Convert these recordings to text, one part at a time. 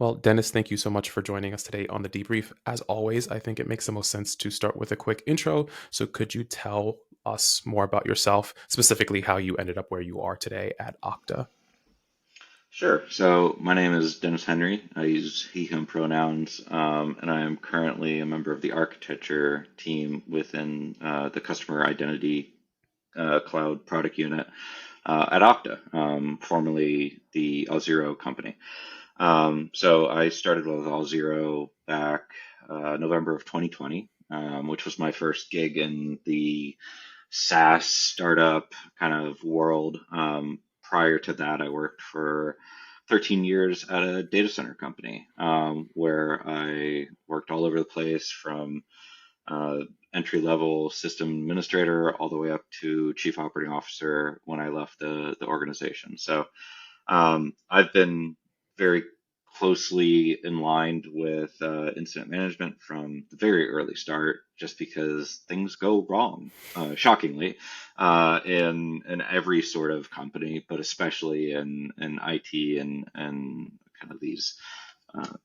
Well, Dennis, thank you so much for joining us today on the debrief. As always, I think it makes the most sense to start with a quick intro. So, could you tell us more about yourself, specifically how you ended up where you are today at Okta? Sure. So my name is Dennis Henry. I use he, him pronouns, and I am currently a member of the architecture team within the customer identity cloud product unit at Okta, formerly the Auth0 company. So I started with Auth0 back November of 2020, which was my first gig in the SaaS startup kind of world. Prior to that, I worked for 13 years at a data center company where I worked all over the place from uh, entry level system administrator all the way up to chief operating officer when I left the organization. So I've been very closely in line with incident management from the very early start, just because things go wrong, shockingly, in every sort of company, but especially in IT and kind of these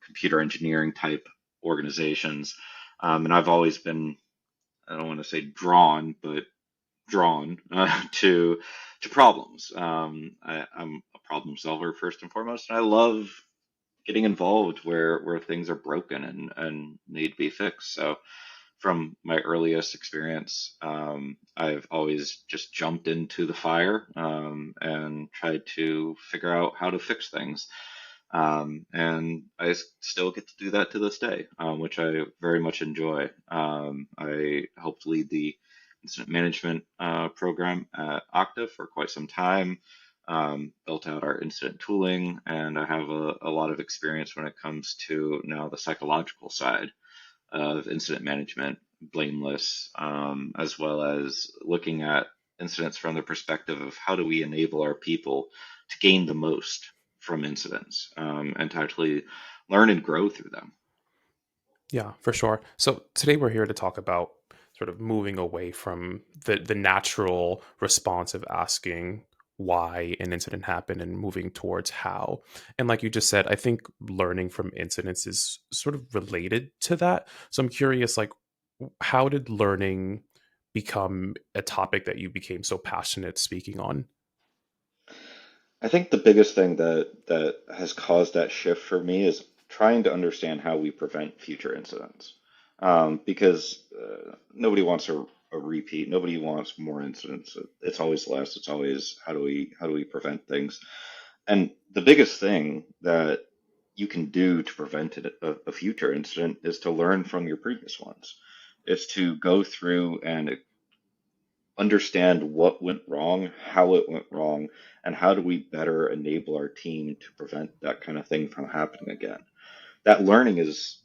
computer engineering type organizations. And I've always been, I don't want to say drawn, but drawn to problems. I'm a problem solver first and foremost, and I love getting involved where things are broken and need to be fixed. So from my earliest experience, I've always just jumped into the fire and tried to figure out how to fix things. And I still get to do that to this day, which I very much enjoy. I helped lead the incident management program at Okta for quite some time, built out our incident tooling, and I have a lot of experience when it comes to now the psychological side of incident management, blameless, as well as looking at incidents from the perspective of how do we enable our people to gain the most from incidents and to actually learn and grow through them. Yeah, for sure. So, today we're here to talk about sort of moving away from the natural response of asking why an incident happened and moving towards how. And like you just said, I think learning from incidents is sort of related to that. So I'm curious, like, how did learning become a topic that you became so passionate speaking on? I think the biggest thing that has caused that shift for me is trying to understand how we prevent future incidents. Because nobody wants a repeat. Nobody wants more incidents. It's always less. It's always how do we prevent things. And the biggest thing that you can do to prevent a future incident is to learn from your previous ones. Is to go through and understand what went wrong, how it went wrong, and how do we better enable our team to prevent that kind of thing from happening again. That learning is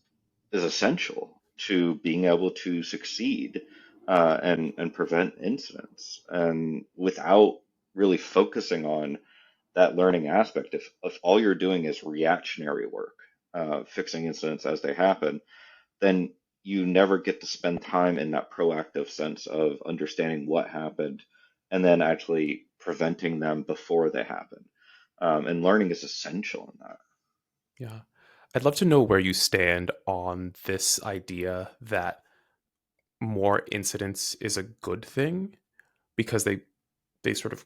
essential to being able to succeed and prevent incidents. And without really focusing on that learning aspect, if all you're doing is reactionary work, fixing incidents as they happen, then you never get to spend time in that proactive sense of understanding what happened and then actually preventing them before they happen. And learning is essential in that. Yeah. I'd love to know where you stand on this idea that more incidents is a good thing because they sort of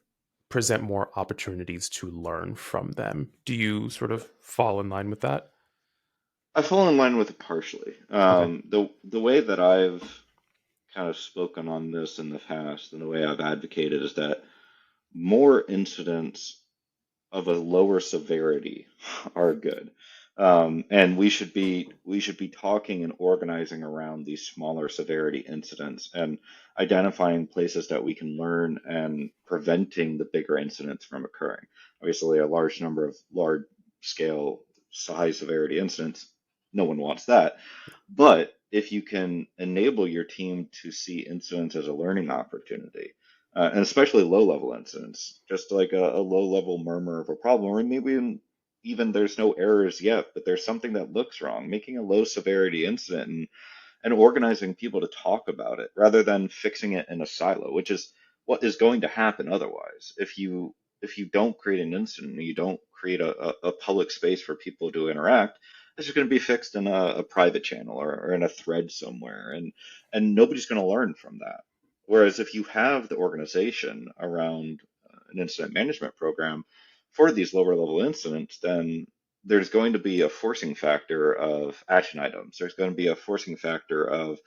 present more opportunities to learn from them. Do you sort of fall in line with that? I fall in line with it partially. Okay. The way that I've kind of spoken on this in the past and the way I've advocated is that more incidents of a lower severity are good. And we should be talking and organizing around these smaller severity incidents and identifying places that we can learn and preventing the bigger incidents from occurring. Obviously, a large number of large scale, high severity incidents, no one wants that. But if you can enable your team to see incidents as a learning opportunity, and especially low level incidents, just like a low level murmur of a problem, or maybe even there's no errors yet, but there's something that looks wrong, making a low severity incident and organizing people to talk about it rather than fixing it in a silo, which is what is going to happen otherwise. If you if you don't create an incident, and you don't create a public space for people to interact, it's just going to be fixed in a private channel or in a thread somewhere, and nobody's going to learn from that. Whereas if you have the organization around an incident management program for these lower level incidents, then there's going to be a forcing factor of action items. There's going to be a forcing factor of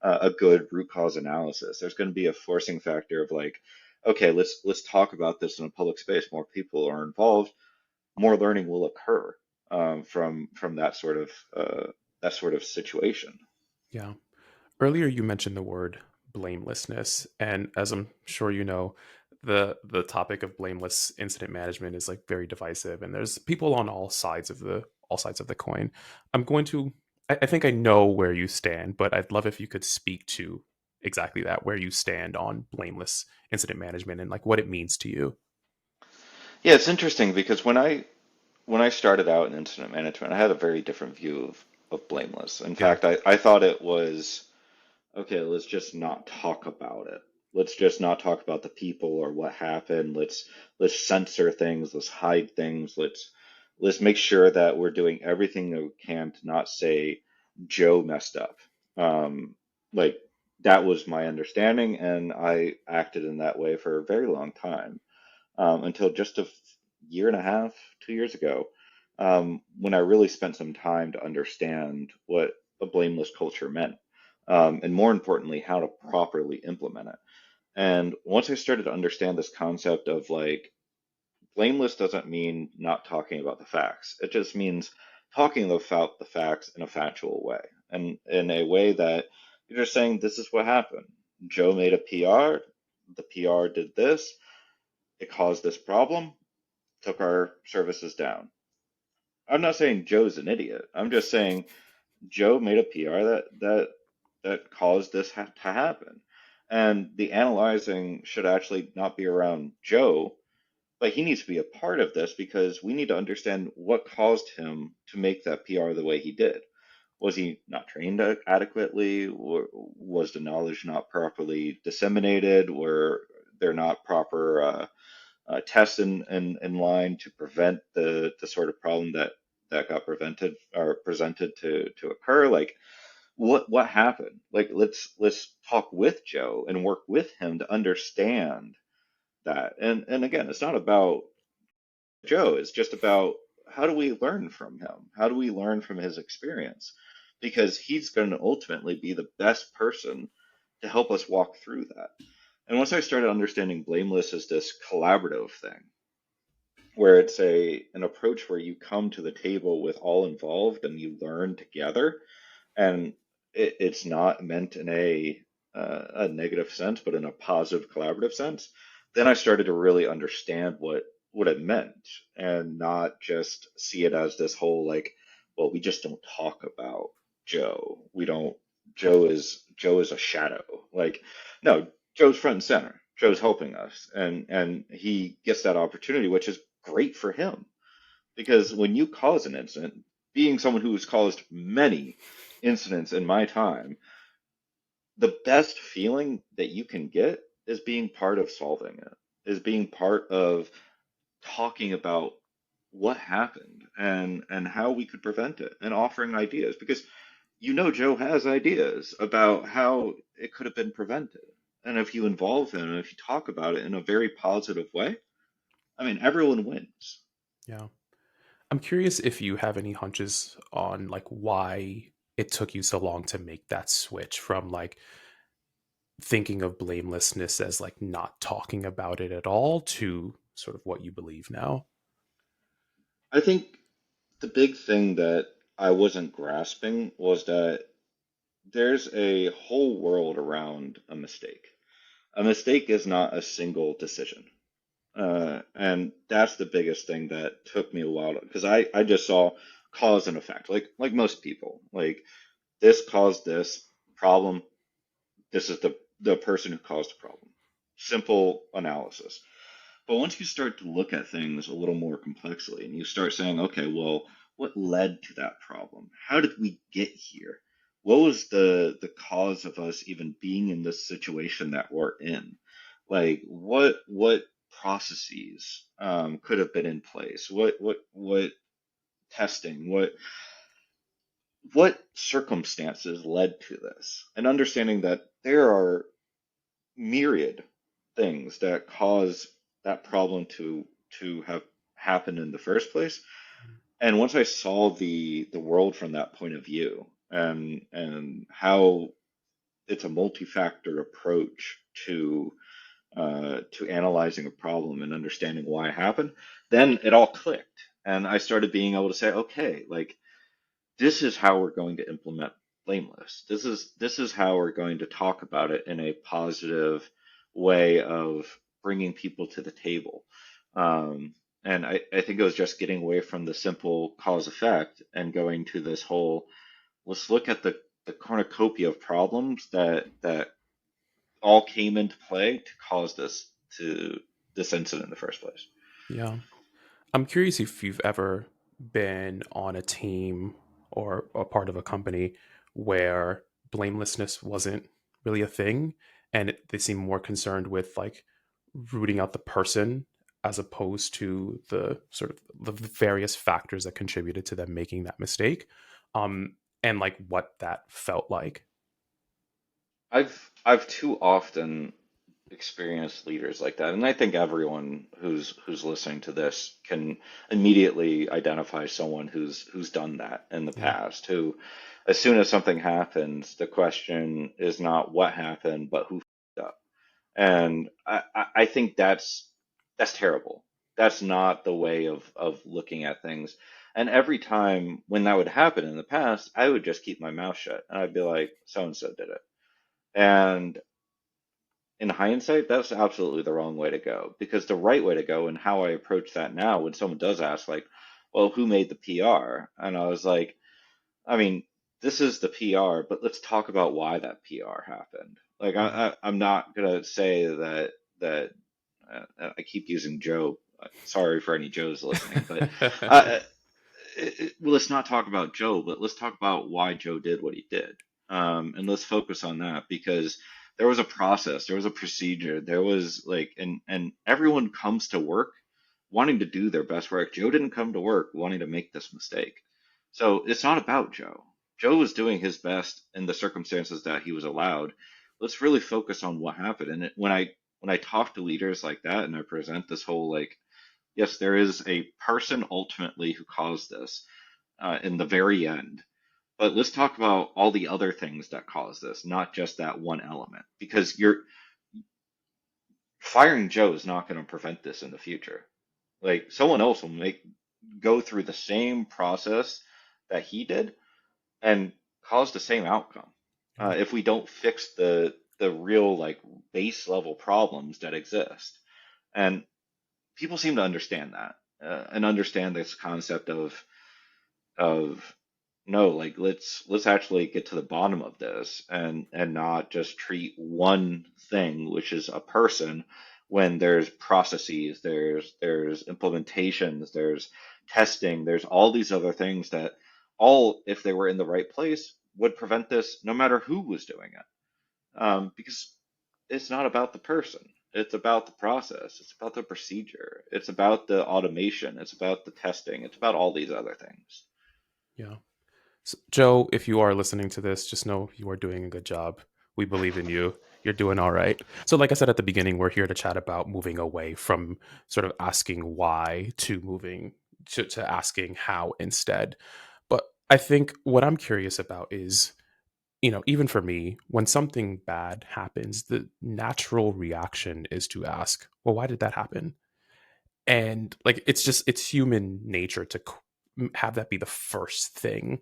a good root cause analysis. There's going to be a forcing factor of like, okay, let's talk about this in a public space. More people are involved, more learning will occur from that sort of situation. Yeah. Earlier, you mentioned the word blamelessness, and as I'm sure you know, the topic of blameless incident management is like very divisive, and there's people on all sides of the coin. I'm going to, I think I know where you stand, but I'd love if you could speak to exactly that, where you stand on blameless incident management and like what it means to you. Yeah, it's interesting because when I started out in incident management, I had a very different view of blameless. In Yeah, fact, I thought it was okay, let's just not talk about it. Let's just not talk about the people or what happened. Let's censor things, let's hide things, let's make sure that we're doing everything that we can to not say Joe messed up. Like that was my understanding, and I acted in that way for a very long time until just a year and a half, 2 years ago, when I really spent some time to understand what a blameless culture meant, and more importantly, how to properly implement it. And once I started to understand this concept of like, blameless doesn't mean not talking about the facts. It just means talking about the facts in a factual way, and in a way that you're just saying, this is what happened. Joe made a PR, the PR did this, it caused this problem, took our services down. I'm not saying Joe's an idiot. I'm just saying Joe made a PR that caused this to happen. And the analyzing should actually not be around Joe, but he needs to be a part of this because we need to understand what caused him to make that PR the way he did. Was he not trained adequately? Was the knowledge not properly disseminated? Were there not proper tests in line to prevent the sort of problem that got prevented or presented to occur? Like what happened? Like let's talk with Joe and work with him to understand that. And again, it's not about Joe. It's just about how do we learn from him? How do we learn from his experience? Because he's going to ultimately be the best person to help us walk through that. And once I started understanding blameless as this collaborative thing, where it's a an approach where you come to the table with all involved and you learn together, and it's not meant in a negative sense, but in a positive collaborative sense. Then I started to really understand what it meant, and not just see it as this whole like, well, we just don't talk about Joe. We don't. Joe is a shadow. Like, no, Joe's front and center. Joe's helping us, and he gets that opportunity, which is great for him because when you cause an incident, being someone who has caused many incidents in my time, the best feeling that you can get is being part of solving it, is being part of talking about what happened and how we could prevent it and offering ideas because Joe has ideas about how it could have been prevented. And if you involve him and if you talk about it in a very positive way, I mean, everyone wins. yeah. I'm curious if you have any hunches on like why it took you so long to make that switch from like thinking of blamelessness as like not talking about it at all to sort of what you believe now. I think the big thing that I wasn't grasping was that there's a whole world around a mistake. A mistake is not a single decision. And that's the biggest thing that took me a while because I just saw cause and effect, like most people. Like this caused this problem. This is the person who caused the problem. Simple analysis. But once you start to look at things a little more complexly and you start saying, okay, well, what led to that problem? How did we get here? What was the cause of us even being in this situation that we're in? Like what processes could have been in place? What testing? What circumstances led to this? And understanding that there are myriad things that cause that problem to have happened in the first place. And once I saw the world from that point of view, and how it's a multi-factor approach to analyzing a problem and understanding why it happened, then it all clicked, and I started being able to say, okay, like this is how we're going to implement blameless. This is how we're going to talk about it in a positive way of bringing people to the table. And I think it was just getting away from the simple cause effect and going to this whole, let's look at the cornucopia of problems that all came into play to cause this incident in the first place. Yeah. I'm curious if you've ever been on a team or a part of a company where blamelessness wasn't really a thing, and they seem more concerned with like rooting out the person as opposed to the sort of the various factors that contributed to them making that mistake, and like what that felt like. I've too often experienced leaders like that, and I think everyone who's listening to this can immediately identify someone who's done that in the Yeah. past. Who, as soon as something happens, the question is not what happened, but who f***ed up. And I think that's terrible. That's not the way of looking at things. And every time when that would happen in the past, I would just keep my mouth shut, and I'd be like, so and so did it. And in hindsight, that's absolutely the wrong way to go, because the right way to go, and how I approach that now when someone does ask, like, well, who made the PR? And I was like, I mean, this is the PR, but let's talk about why that PR happened. Like, Mhm. I'm not gonna say that I keep using Joe. Sorry for any Joes listening, but uh, well, let's not talk about Joe, but let's talk about why Joe did what he did. And let's focus on that, because there was a process, there was a procedure, there was like, and everyone comes to work wanting to do their best work. Joe didn't come to work wanting to make this mistake. So it's not about Joe. Joe was doing his best in the circumstances that he was allowed. Let's really focus on what happened. And when I talk to leaders like that, and I present this whole like, yes, there is a person ultimately who caused this in the very end. But let's talk about all the other things that cause this, not just that one element. Because you're firing Joe is not going to prevent this in the future. Like someone else will make go through the same process that he did and cause the same outcome. Yeah. If we don't fix the real like base level problems that exist. And people seem to understand that, and understand this concept of no, like let's actually get to the bottom of this, and not just treat one thing, which is a person, when there's processes, there's implementations, there's testing, there's all these other things that all, if they were in the right place, would prevent this no matter who was doing it. Because it's not about the person. It's about the process. It's about the procedure. It's about the automation. It's about the testing. It's about all these other things. Yeah. So, Joe, if you are listening to this, just know you are doing a good job. We believe in you. You're doing all right. So, like I said at the beginning, we're here to chat about moving away from sort of asking why to moving to asking how instead. But I think what I'm curious about is, even for me, when something bad happens, the natural reaction is to ask, well, why did that happen? And like, it's human nature to have that be the first thing.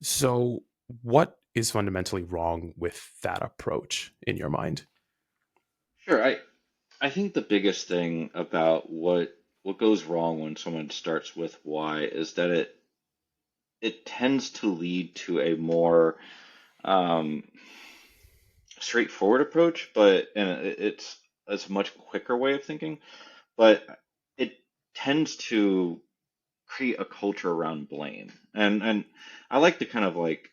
So, what is fundamentally wrong with that approach in your mind? Sure, I think the biggest thing about what goes wrong when someone starts with why is that it tends to lead to a more um, straightforward approach, but and it's a much quicker way of thinking, but it tends to create a culture around blame. And I like to kind of like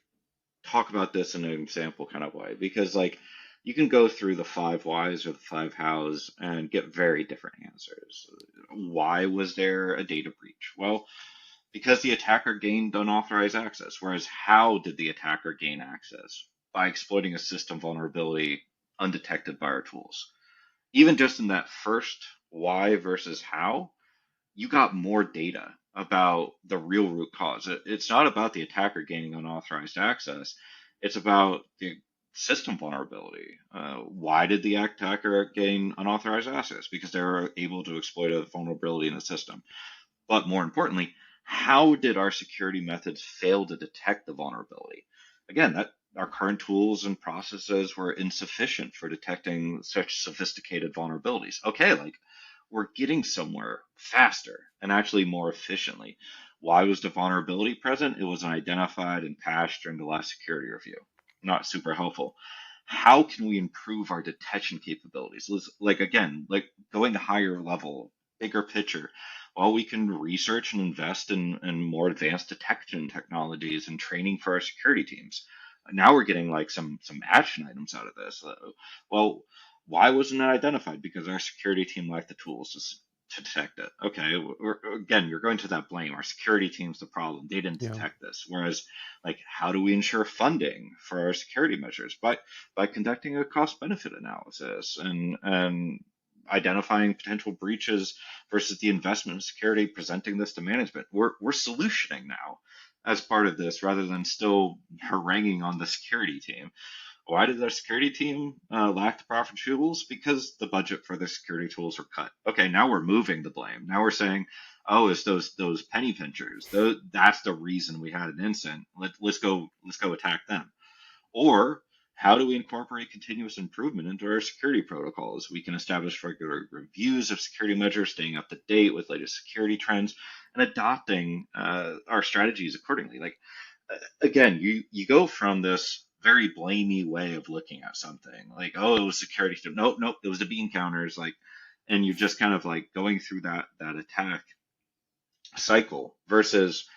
talk about this in an example kind of way, because like you can go through the five whys or the five hows and get very different answers. Why was there a data breach? Well, because the attacker gained unauthorized access. Whereas, how did the attacker gain access? By exploiting a system vulnerability undetected by our tools. Even just in that first why versus how, you got more data about the real root cause. It's not about the attacker gaining unauthorized access. It's about the system vulnerability. Why did the attacker gain unauthorized access? Because they were able to exploit a vulnerability in the system. But more importantly, how did our security methods fail to detect the vulnerability? Again, that our current tools and processes were insufficient for detecting such sophisticated vulnerabilities. Okay, like we're getting somewhere faster and actually more efficiently. Why was the vulnerability present? It was identified and patched during the last security review. Not super helpful. How can we improve our detection capabilities? Like again, like going higher level, bigger picture. Well, we can research and invest in more advanced detection technologies and training for our security teams. Now we're getting like some action items out of this. Well, why wasn't it identified? Because our security team lacked the tools to detect it. Okay, again, you're going to that blame. Our security team's the problem. They didn't Yeah. detect this. Whereas, like, how do we ensure funding for our security measures? By conducting a cost benefit analysis and identifying potential breaches versus the investment in security, presenting this to management. We're solutioning now as part of this rather than still haranguing on the security team. Why did the security team lack the proper tools? Because the budget for the security tools were cut. Okay, now we're moving the blame. Now we're saying, oh, it's those penny pinchers. That's the reason we had an incident. Let's go attack them. Or how do we incorporate continuous improvement into our security protocols? We can establish regular reviews of security measures, staying up to date with latest security trends, and adopting our strategies accordingly. Like again, you go from this very blamey way of looking at something, like oh, it was security. Nope, nope, it was the bean counters. Like, and you're just kind of like going through that attack cycle versus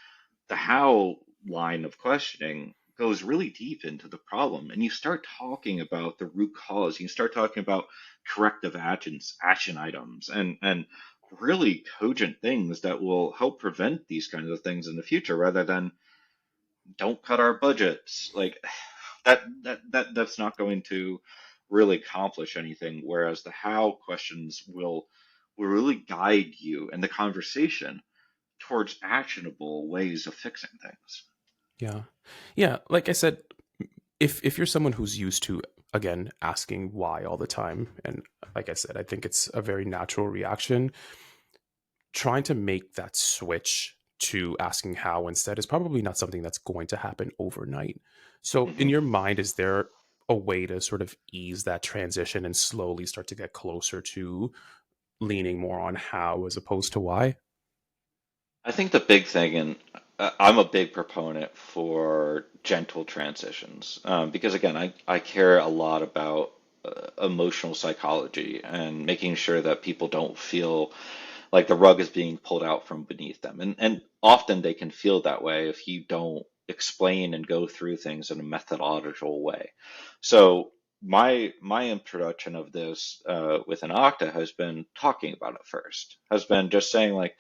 the how line of questioning goes really deep into the problem and you start talking about the root cause. You start talking about corrective action items and really cogent things that will help prevent these kinds of things in the future rather than don't cut our budgets. Like that's not going to really accomplish anything, whereas the how questions will really guide you in the conversation towards actionable ways of fixing things. Yeah. Yeah, like I said, if you're someone who's used to, again, asking why all the time, and like I said, I think it's a very natural reaction, trying to make that switch to asking how instead is probably not something that's going to happen overnight. So in hmm your mind, is there a way to sort of ease that transition and slowly start to get closer to leaning more on how as opposed to why? I think the big thing, and I'm a big proponent for gentle transitions because, again, I care a lot about emotional psychology and making sure that people don't feel like the rug is being pulled out from beneath them. And often they can feel that way if you don't explain and go through things in a methodological way. So my introduction of this within Okta has been talking about it first, has been just saying like,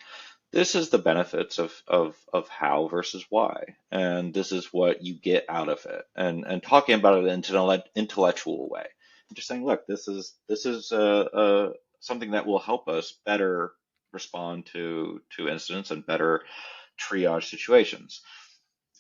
this is the benefits of how versus why, and this is what you get out of it, and talking about it in an intellectual way. Just saying, look, this is something that will help us better respond to incidents and better triage situations.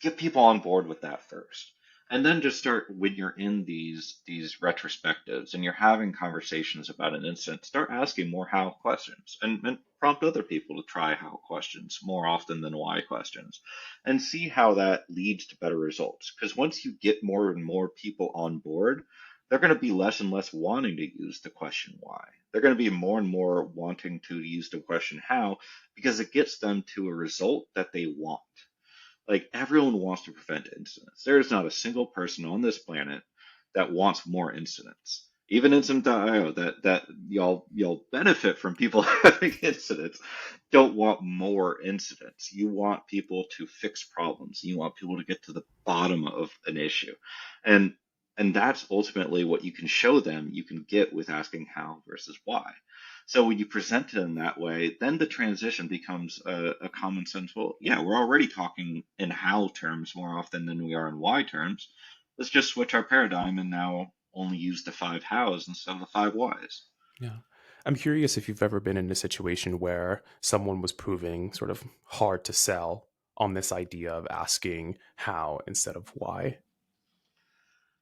Get people on board with that first, and then just start when you're in these retrospectives and you're having conversations about an incident, start asking more how questions and prompt other people to try how questions more often than why questions and see how that leads to better results, because once you get more and more people on board, they're going to be less and less wanting to use the question why. They're going to be more and more wanting to use the question how, because it gets them to a result that they want. Like everyone wants to prevent incidents. There is not a single person on this planet that wants more incidents. Even Incident.io that y'all benefit from people having incidents don't want more incidents. You want people to fix problems. You want people to get to the bottom of an issue. And And that's ultimately what you can show them you can get with asking how versus why. So when you present it in that way, then the transition becomes a common sense. Well, yeah, we're already talking in how terms more often than we are in why terms. Let's just switch our paradigm and now only use the five hows instead of the five whys. Yeah. I'm curious if you've ever been in a situation where someone was proving sort of hard to sell on this idea of asking how instead of why.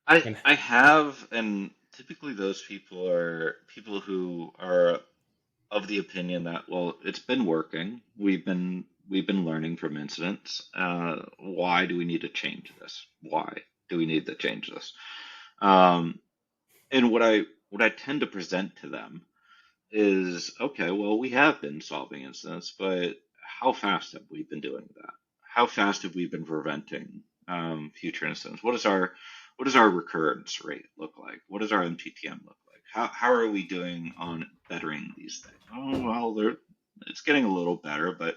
I And I have, and typically those people are people who are of the opinion that, well, it's been working. We've been learning from incidents. Why do we need to change this? Why do we need to change this? Um, and what I tend to present to them is, okay, well, we have been solving incidents, but how fast have we been doing that? How fast have we been preventing future incidents? What does our recurrence rate look like? What does our MTTM look like? How are we doing on bettering these things? Oh, well, it's getting a little better, but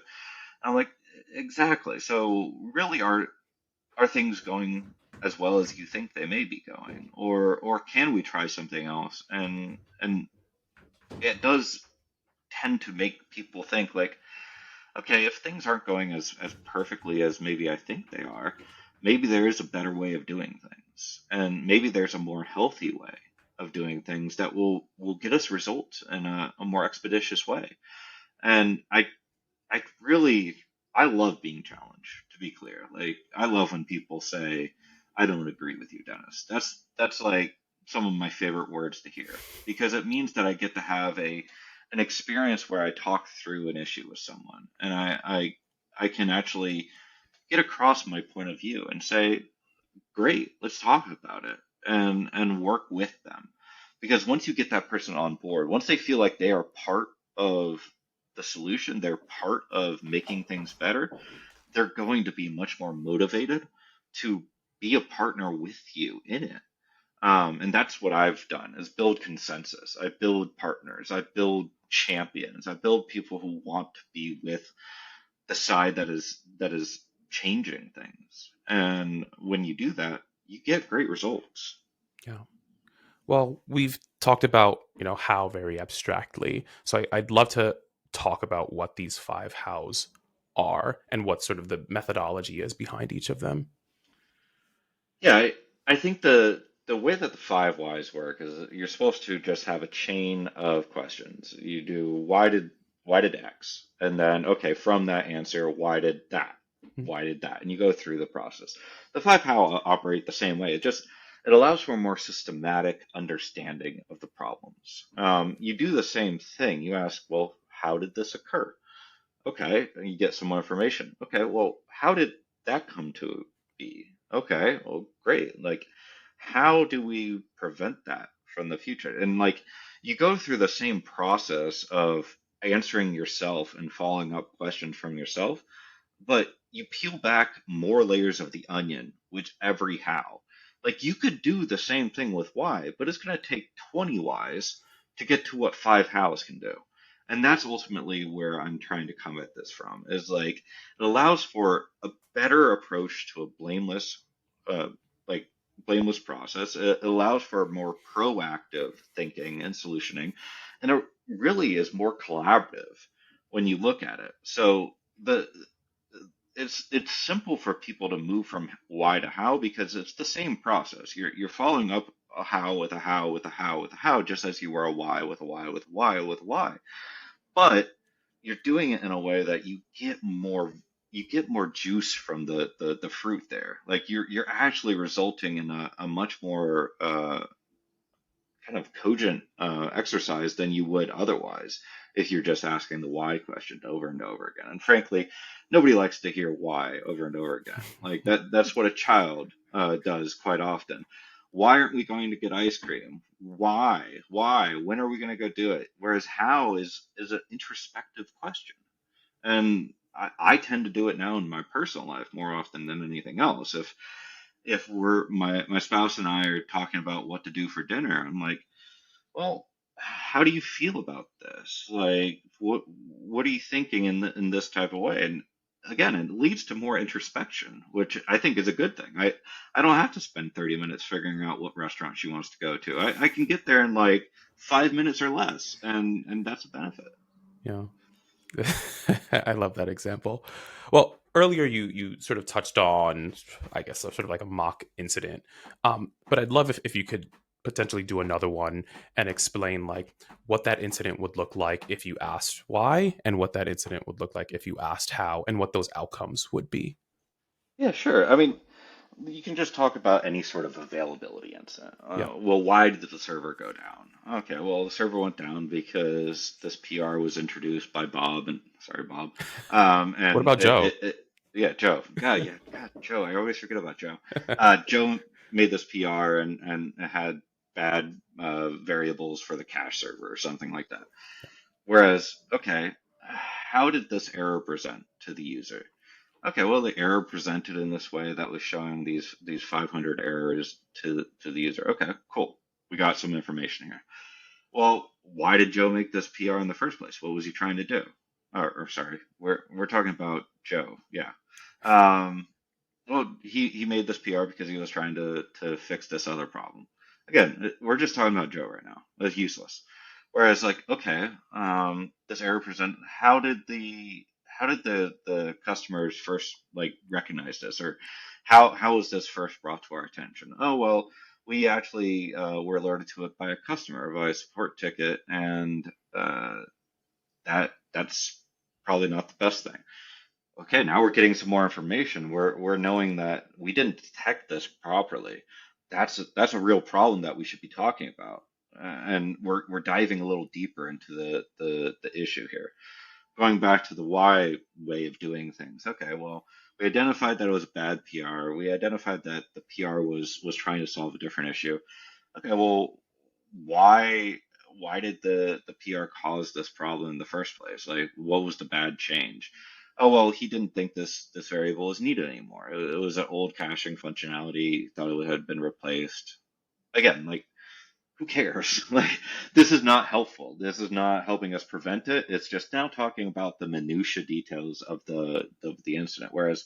I'm like, exactly. So really, are things going as well as you think they may be going, or can we try something else? And it does tend to make people think like, okay, if things aren't going as perfectly as maybe I think they are, maybe there is a better way of doing things, and maybe there's a more healthy way of doing things that will get us results in a more expeditious way. And I really I love being challenged, to be clear. Like I love when people say, I don't agree with you, Dennis. That's like some of my favorite words to hear because it means that I get to have a an experience where I talk through an issue with someone and I can actually get across my point of view and say, great, let's talk about it and work with them. Because once you get that person on board, once they feel like they are part of the solution, they're part of making things better, they're going to be much more motivated to be a partner with you in it. And that's what I've done is build consensus. I build partners. I build champions. I build people who want to be with the side that is changing things. And when you do that, you get great results. yeah. Well, we've talked about, how very abstractly. So I'd love to talk about what these five hows are and what sort of the methodology is behind each of them. Yeah, I think the way that the five whys work is you're supposed to just have a chain of questions. You do why did X? And then okay, from that answer, why did that? Mm. Why did that? And you go through the process. The five how operate the same way. It allows for a more systematic understanding of the problems. You do the same thing. You ask, well, how did this occur? Okay, and you get some more information. Okay, well, how did that come to be? Okay, well, great. Like, how do we prevent that from the future? And like, you go through the same process of answering yourself and following up questions from yourself, but you peel back more layers of the onion with every how. Like, you could do the same thing with why, but it's going to take 20 whys to get to what five hows can do. And that's ultimately where I'm trying to come at this from is like it allows for a better approach to a uh, like blameless process. It allows for more proactive thinking and solutioning, and it really is more collaborative when you look at it. So the it's simple for people to move from why to how because it's the same process. You're following up a how with a how with a how with a how, just as you were a why with a why with a why with a why. But you're doing it in a way that you get more juice from the fruit there. Like you're actually resulting in a much more kind of cogent exercise than you would otherwise if you're just asking the why question over and over again. And frankly, nobody likes to hear why over and over again. Like that's what a child does quite often. Why aren't we going to get ice cream? Why? Why? When are we going to go do it? Whereas how is an introspective question. And I tend to do it now in my personal life more often than anything else. If my spouse and I are talking about what to do for dinner, I'm like, well, how do you feel about this? Like, what are you thinking in this type of way? And again, it leads to more introspection, which I think is a good thing. I don't have to spend 30 minutes figuring out what restaurant she wants to go to. I can get there in like 5 minutes or less, and that's a benefit. Yeah. I love that example. Well, earlier you sort of touched on, I guess, sort of like a mock incident. But I'd love if you could potentially do another one and explain like what that incident would look like if you asked why, and what that incident would look like if you asked how, and what those outcomes would be. Yeah, sure. I mean, you can just talk about any sort of availability incident. Yeah. Well, why did the server go down? Okay, well, the server went down because this PR was introduced by Bob, and sorry, Bob, What and about Joe? yeah, Joe. God, yeah, God, Joe. I always forget about Joe. Joe made this PR and it had bad variables for the cache server or something like that. Whereas, okay, how did this error present to the user? Okay, well, the error presented in this way that was showing these 500 errors to the user. Okay, cool. We got some information here. Well, why did Joe make this PR in the first place? What was he trying to do? Or sorry, we're talking about Joe. Yeah. Um, well, he made this PR because he was trying to fix this other problem. Again, we're just talking about Joe right now. That's useless. Whereas, like, okay, this error present. How did the customers first like recognize this, or how was this first brought to our attention? Oh well, we actually were alerted to it by a customer via a support ticket, and that's probably not the best thing. Okay, now we're getting some more information. We're knowing that we didn't detect this properly. That's a real problem that we should be talking about, and we're diving a little deeper into the issue here. Going back to the why way of doing things. Okay, well, we identified that it was bad PR. We identified that the PR was trying to solve a different issue. Okay, well, why why did the PR cause this problem in the first place? Like, what was the bad change? Oh well, he didn't think this variable was needed anymore. It was an old caching functionality. Thought it had been replaced. Again, like who cares? Like this is not helpful. This is not helping us prevent it. It's just now talking about the minutia details of the incident. Whereas,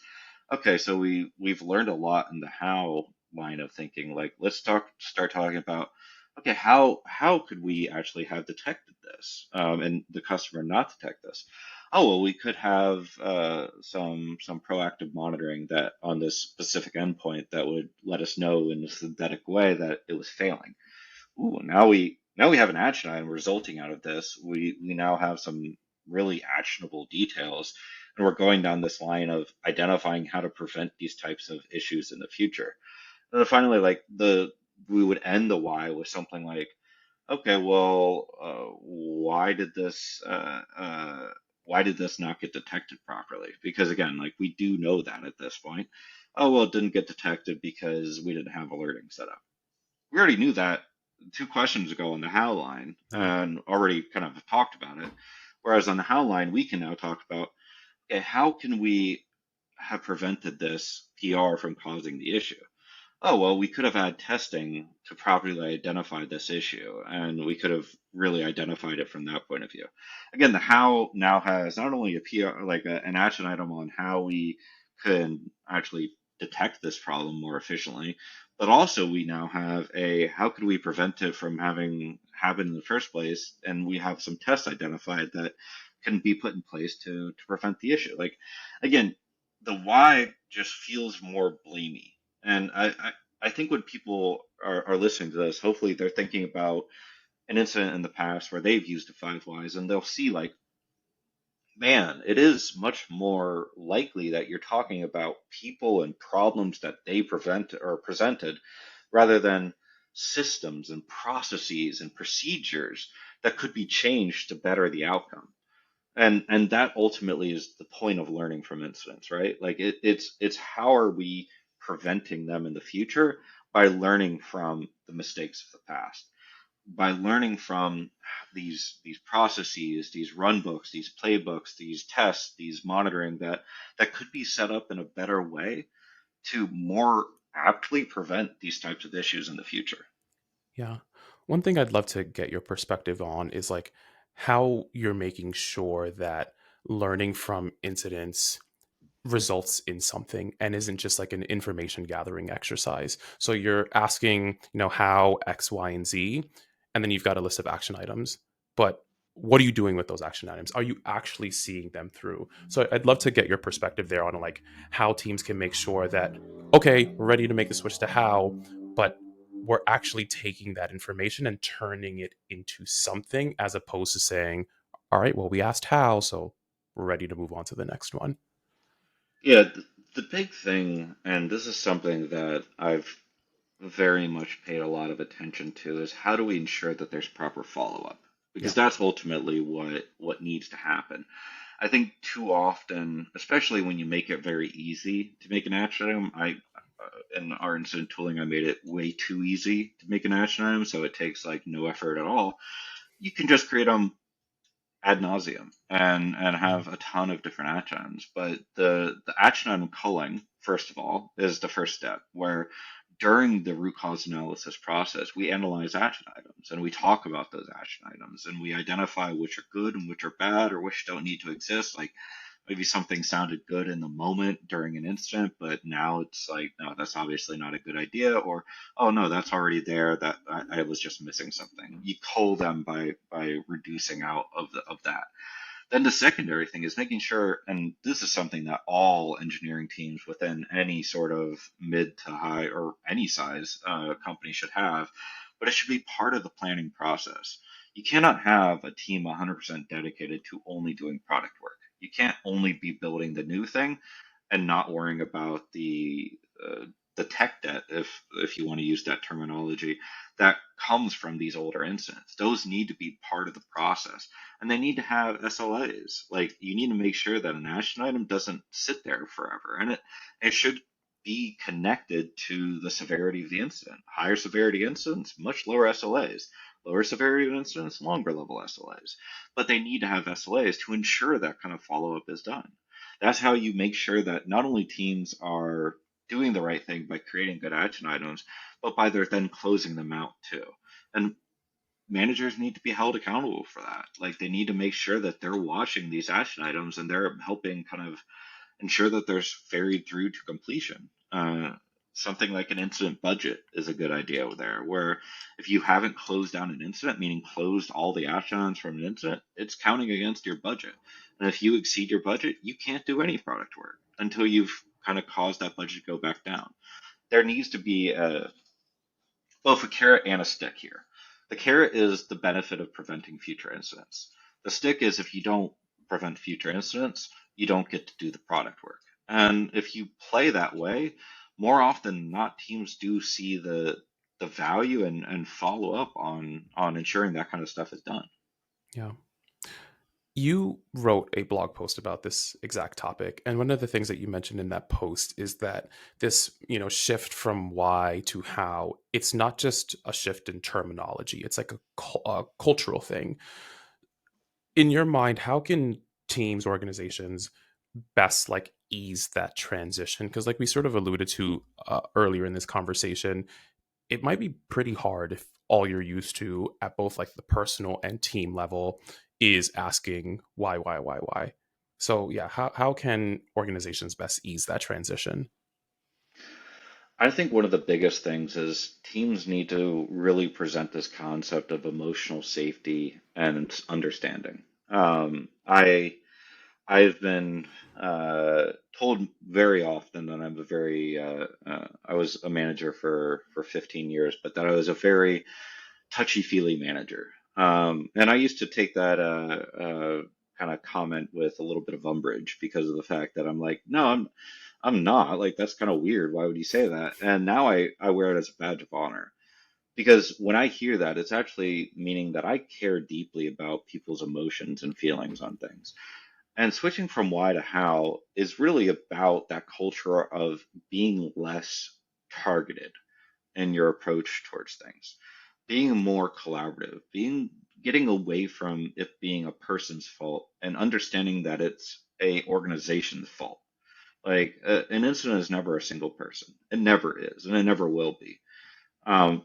okay, so we've learned a lot in the how line of thinking. Like let's start talking about okay, how could we actually have detected this and the customer not detect this? Oh well, we could have some proactive monitoring that on this specific endpoint that would let us know in a synthetic way that it was failing. Ooh, now we have an action item resulting out of this. We now have some really actionable details, and we're going down this line of identifying how to prevent these types of issues in the future. And then finally, like the we would end the why with something like, okay, well, why did this not get detected properly? Because again, like we do know that at this point. Oh well, it didn't get detected because we didn't have alerting set up. We already knew that 2 questions ago on the how line Yeah. and already kind of talked about it. Whereas on the how line, we can now talk about, okay, how can we have prevented this PR from causing the issue? Oh, well, we could have had testing to properly identify this issue, and we could have really identified it from that point of view. Again, the how now has not only a PR, like an action item on how we can actually detect this problem more efficiently, but also we now have a how could we prevent it from having happened in the first place, and we have some tests identified that can be put in place to prevent the issue. Like, again, the why just feels more blamey. And I think when people are listening to this, hopefully they're thinking about an incident in the past where they've used the five whys and they'll see like, man, it is much more likely that you're talking about people and problems that they prevent or presented rather than systems and processes and procedures that could be changed to better the outcome. And that ultimately is the point of learning from incidents, right? Like it's how are we preventing them in the future by learning from the mistakes of the past, by learning from these processes, these run books, these playbooks, these tests, these monitoring that could be set up in a better way to more aptly prevent these types of issues in the future. Yeah. One thing I'd love to get your perspective on is like how you're making sure that learning from incidents results in something and isn't just like an information gathering exercise. So you're asking, how X, Y, and Z, and then you've got a list of action items. But what are you doing with those action items? Are you actually seeing them through? So I'd love to get your perspective there on like how teams can make sure that, okay, we're ready to make the switch to how, but we're actually taking that information and turning it into something as opposed to saying, all right, well, we asked how, so we're ready to move on to the next one. Yeah, the big thing, and this is something that I've very much paid a lot of attention to, is how do we ensure that there's proper follow-up? Because Yeah. that's ultimately what needs to happen. I think too often, especially when you make it very easy to make an action item, in our incident tooling, I made it way too easy to make an action item, so it takes like no effort at all. You can just create them ad nauseum and Mhm. have a ton of different action items. But the action item culling, first of all, is the first step where during the root cause analysis process, we analyze action items and we talk about those action items and we identify which are good and which are bad or which don't need to exist. Like maybe something sounded good in the moment during an incident, but now it's like, no, that's obviously not a good idea, or oh no, that's already there. That I was just missing something. You cull them by reducing out of that. Then the secondary thing is making sure, and this is something that all engineering teams within any sort of mid to high or any size company should have, but it should be part of the planning process. You cannot have a team 100% dedicated to only doing product work. You can't only be building the new thing and not worrying about the tech debt, if you want to use that terminology, that comes from these older incidents. Those need to be part of the process, and they need to have SLAs. Like you need to make sure that an action item doesn't sit there forever, and it should be connected to the severity of the incident. Higher severity incidents, much lower SLAs. Lower severity incidents, longer level SLAs. But they need to have SLAs to ensure that kind of follow up is done. That's how you make sure that not only teams are doing the right thing by creating good action items, but by their then closing them out too. And managers need to be held accountable for that. Like they need to make sure that they're watching these action items and they're helping kind of ensure that there's ferried through to completion. Something like an incident budget is a good idea there, where if you haven't closed down an incident, meaning closed all the actions from an incident, it's counting against your budget. And if you exceed your budget, you can't do any product work until you've kind of caused that budget to go back down. There needs to be both a carrot and a stick here. The carrot is the benefit of preventing future incidents. The stick is if you don't prevent future incidents, you don't get to do the product work. And if you play that way, more often than not, teams do see the value and follow up on ensuring that kind of stuff is done. Yeah. You wrote a blog post about this exact topic. And one of the things that you mentioned in that post is that this, shift from why to how, it's not just a shift in terminology, it's like a cultural thing. In your mind, how can teams, organizations best like ease that transition? Because, like we sort of alluded to earlier in this conversation, it might be pretty hard if all you're used to at both like the personal and team level is asking why. So yeah, how can organizations best ease that transition? I think one of the biggest things is teams need to really present this concept of emotional safety and understanding. I've been told very often that I was a manager for 15 years, but that I was a very touchy-feely manager. And I used to take that kind of comment with a little bit of umbrage because of the fact that I'm like, no, I'm not. Like that's kind of weird. Why would you say that? And now I wear it as a badge of honor because when I hear that, it's actually meaning that I care deeply about people's emotions and feelings on things. And switching from why to how is really about that culture of being less targeted in your approach towards things, being more collaborative, being getting away from it being a person's fault and understanding that it's a organization's fault. Like an incident is never a single person. It never is, and it never will be.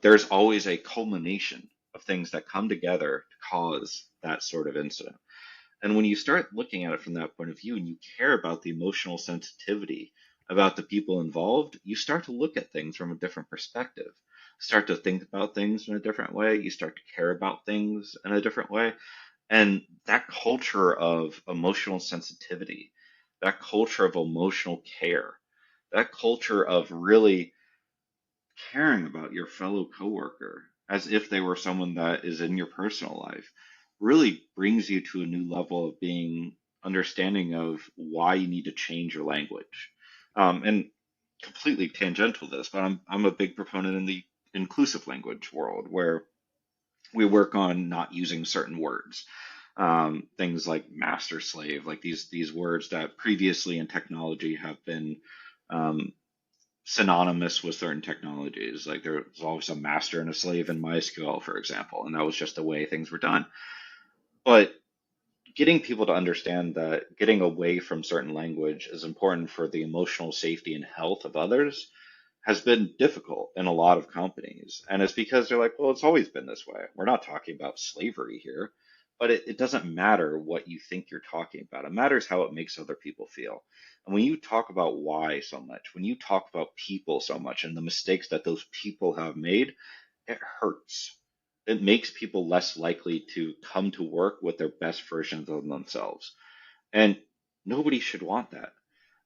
There's always a culmination of things that come together to cause that sort of incident. And when you start looking at it from that point of view and you care about the emotional sensitivity about the people involved, you start to look at things from a different perspective, start to think about things in a different way, you start to care about things in a different way. And that culture of emotional sensitivity, that culture of emotional care, that culture of really caring about your fellow coworker as if they were someone that is in your personal life really brings you to a new level of being understanding of why you need to change your language. And completely tangential to this, but I'm a big proponent in the inclusive language world where we work on not using certain words. Things like master slave, like these words that previously in technology have been um, synonymous with certain technologies. Like there was always a master and a slave in MySQL, for example, and that was just the way things were done. But getting people to understand that getting away from certain language is important for the emotional safety and health of others has been difficult in a lot of companies. And it's because they're like, well, it's always been this way. We're not talking about slavery here. But it doesn't matter what you think you're talking about. It matters how it makes other people feel. And when you talk about why so much, when you talk about people so much and the mistakes that those people have made, it hurts. It makes people less likely to come to work with their best versions of themselves. And nobody should want that.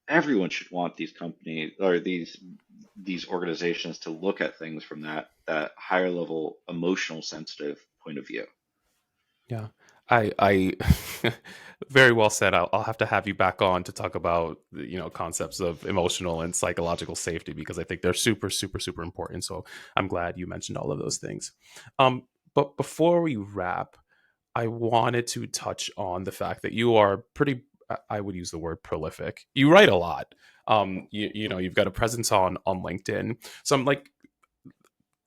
Everyone should want these companies or these organizations to look at things from that higher level emotional sensitive point of view. Yeah. I very well said. I'll have to have you back on to talk about concepts of emotional and psychological safety because I think they're super super super important. So I'm glad you mentioned all of those things. But before we wrap, I wanted to touch on the fact that you are pretty. I would use the word prolific. You write a lot. You've got a presence on LinkedIn. So I'm like,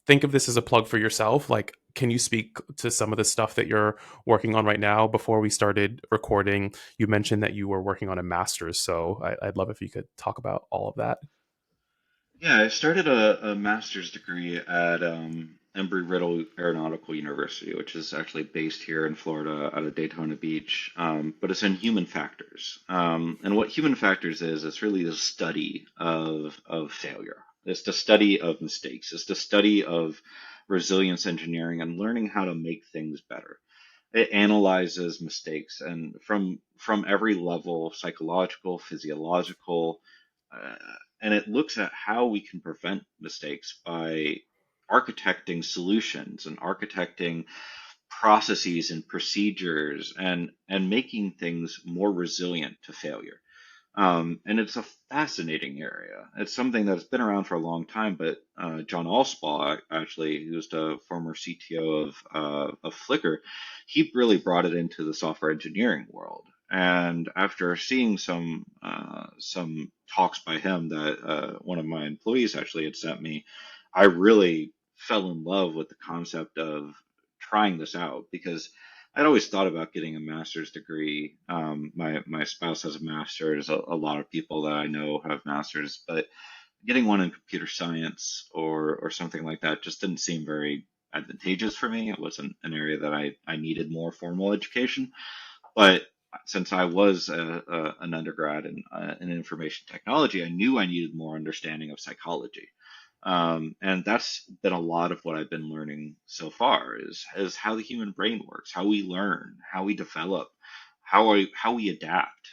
think of this as a plug for yourself. Like, can you speak to some of the stuff that you're working on right now? Before we started recording, you mentioned that you were working on a master's. So I'd love if you could talk about all of that. Yeah, I started a master's degree at Embry-Riddle Aeronautical University, which is actually based here in Florida out of Daytona Beach, but it's in human factors. And what human factors is, it's really the study of failure. It's the study of mistakes. It's the study of resilience engineering and learning how to make things better. It analyzes mistakes and from every level, psychological, physiological, uh, and it looks at how we can prevent mistakes by architecting solutions and architecting processes and procedures and making things more resilient to failure. And it's a fascinating area. It's something that's been around for a long time, but John Allspaw, actually, who's the former CTO of Flickr, he really brought it into the software engineering world. And after seeing some talks by him that one of my employees actually had sent me, I really fell in love with the concept of trying this out because I'd always thought about getting a master's degree. My spouse has a master's. A lot of people that I know have masters, but getting one in computer science or something like that just didn't seem very advantageous for me. It wasn't an area that I needed more formal education. But since I was an undergrad in information technology, I knew I needed more understanding of psychology. And that's been a lot of what I've been learning so far is how the human brain works, how we learn, how we develop, how we adapt.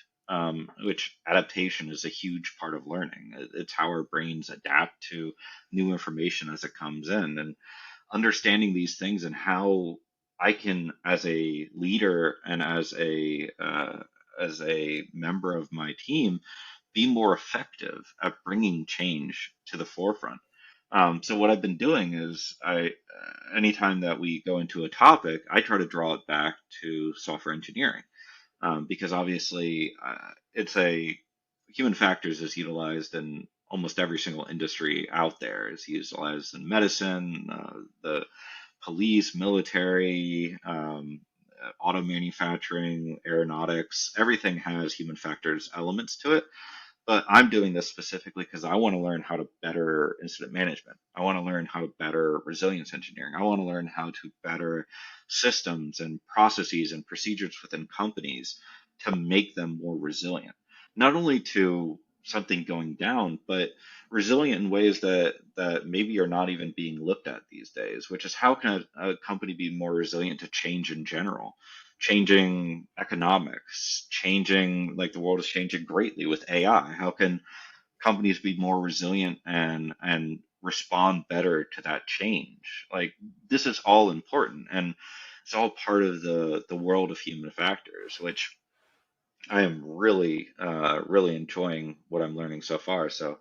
Which adaptation is a huge part of learning. It's how our brains adapt to new information as it comes in, and understanding these things and how I can, as a leader and as a member of my team, be more effective at bringing change to the forefront. So what I've been doing is anytime that we go into a topic, I try to draw it back to software engineering because obviously it's a human factors is utilized in almost every single industry out there. It's utilized in medicine, the police, military, auto manufacturing, aeronautics. Everything has human factors elements to it, But I'm doing this specifically because I want to learn how to better incident management. I want to learn how to better resilience engineering. I want to learn how to better systems and processes and procedures within companies to make them more resilient. Not only to something going down, but resilient in ways that maybe are not even being looked at these days, which is how can a company be more resilient to change in general? Changing economics, changing like the world is changing greatly with AI. How can companies be more resilient and respond better to that change? Like this is all important and it's all part of the world of human factors, which I am really enjoying what I'm learning so far. So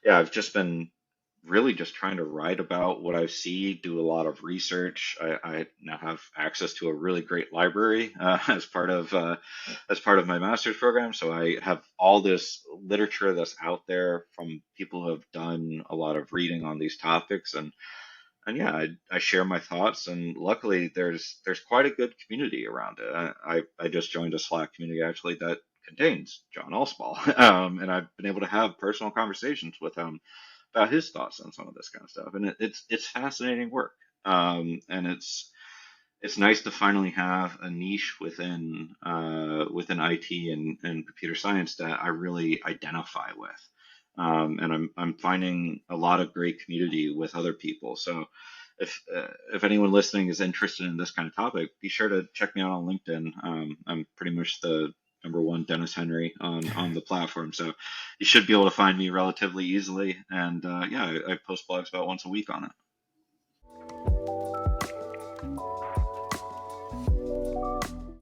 yeah, I've just been really just trying to write about what I see, do a lot of research. I now have access to a really great library as part of my master's program. So I have all this literature that's out there from people who have done a lot of reading on these topics, and yeah, I share my thoughts, and luckily there's quite a good community around it. I just joined a Slack community actually that contains John Allspaw, and I've been able to have personal conversations with him about his thoughts on some of this kind of stuff, and it's fascinating work, and it's nice to finally have a niche within IT and computer science that I really identify with. And I'm finding a lot of great community with other people. So if anyone listening is interested in this kind of topic, be sure to check me out on LinkedIn. I'm pretty much the number one Dennis Henry on the platform, so you should be able to find me relatively easily. And yeah, I post blogs about once a week on it.